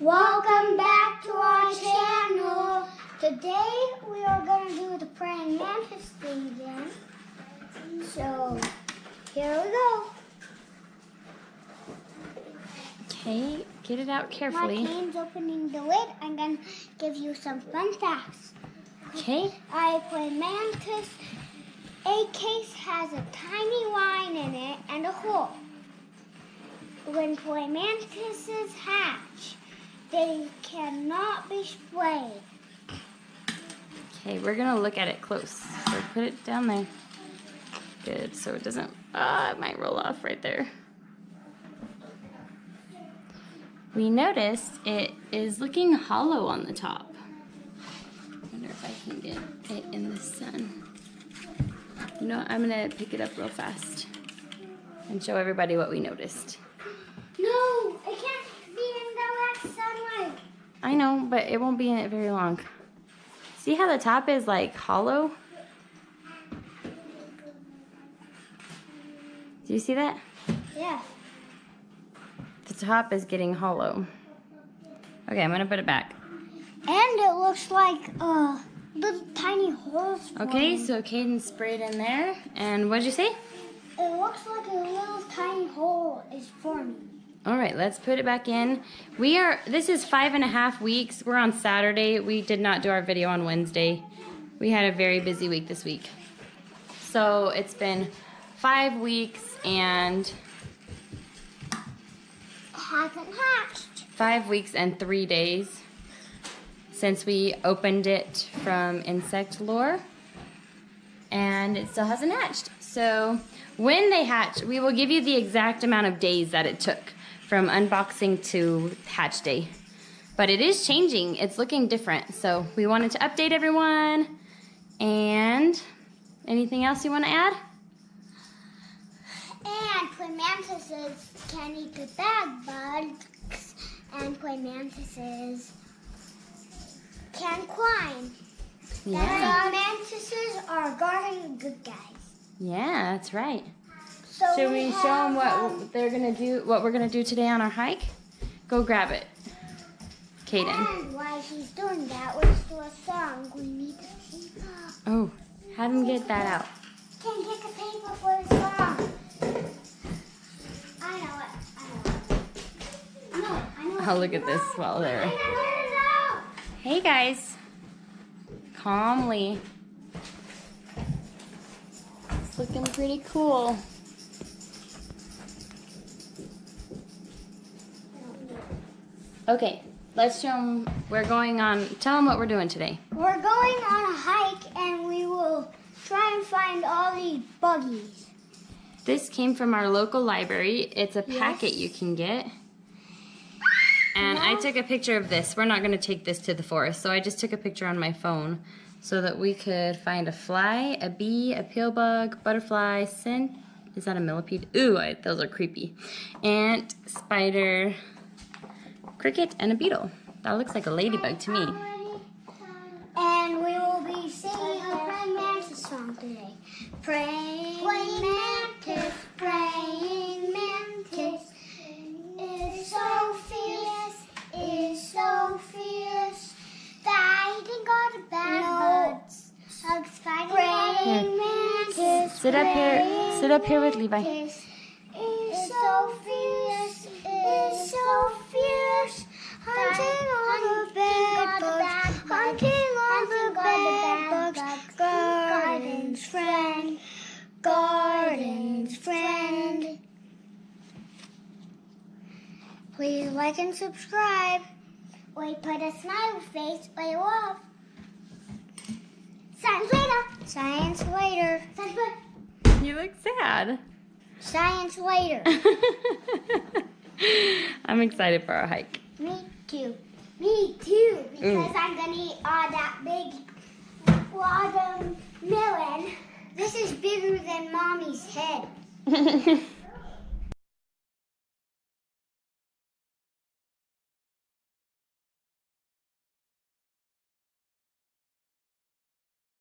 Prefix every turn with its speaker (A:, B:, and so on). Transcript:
A: Welcome back to our channel. Today we are going to do the praying mantis thing again. So here we go.
B: Okay, get it out carefully.
A: My cane's opening the lid. I'm going to give you some fun facts.
B: Okay.
A: I play mantis. A case has a tiny line in it and a hole. When praying mantises hatch, they cannot be sprayed.
B: Okay, we're gonna look at it close. So put it down there. Good, so it doesn't, it might roll off right there. We noticed it is looking hollow on the top. I wonder if I can get it in the sun. You know what, I'm gonna pick it up real fast and show everybody what we noticed.
A: No, it can't be in direct sunlight.
B: I know, but it won't be in it very long. See how the top is like hollow? Do you see that?
A: Yeah.
B: The top is getting hollow. Okay, I'm gonna put it back.
A: And it looks like little tiny holes.
B: Okay, so Caden sprayed in there. And what'd you say?
A: It looks like a little tiny hole is forming.
B: All right, let's put it back in. This is 5.5 weeks. We're on Saturday. We did not do our video on Wednesday. We had a very busy week this week. So it's been 5 weeks and...
A: Hasn't hatched.
B: 5 weeks and 3 days since we opened it from insect lure. And it still hasn't hatched. So when they hatch, we will give you the exact amount of days that it took from unboxing to hatch day. But it is changing. It's looking different. So we wanted to update everyone. And anything else you want to add?
A: And praying mantises can eat the bad bugs. And praying mantises can climb.
B: Yeah.
A: Praying mantises are guarding good guys.
B: Yeah, that's right.
A: So
B: Should we show them what they're gonna do? What we're gonna do today on our hike? Go grab it, Caden.
A: And while she's doing that, let's do a song. We need the paper.
B: Oh, have him get that out.
A: Can't get the paper for the song. I know it. No, I know it.
B: I'll look at this while they're.
A: No.
B: Hey guys, calmly. It's looking pretty cool. Okay, let's show them. We're going on. Tell them what we're doing today.
A: We're going on a hike and we will try and find all these buggies.
B: This came from our local library. It's a packet you can get. And I took a picture of this. We're not going to take this to the forest, so I just took a picture on my phone so that we could find a fly, a bee, a pill bug, butterfly, scent. Is that a millipede? Ooh, those are creepy. Ant, spider, cricket, and a beetle. That looks like a ladybug to me.
A: And we will be singing a praying mantis song today. Praying mantis, praying mantis is so fierce, is so fierce. Fighting all the bad bugs, fighting praying mantis.
B: Sit up here with Levi.
A: Is so fierce, is so fierce. Hunting all the bad bugs, hunting all the bad bugs. Garden's friend, garden's friend. Please like and subscribe. Or put a smiley face or you love. Science later. Science later. Science later.
B: You look sad.
A: Science later.
B: I'm excited for our hike.
A: Me too. Me too. Because
B: Ooh.
A: I'm going to eat all that big watermelon. This is bigger than Mommy's head.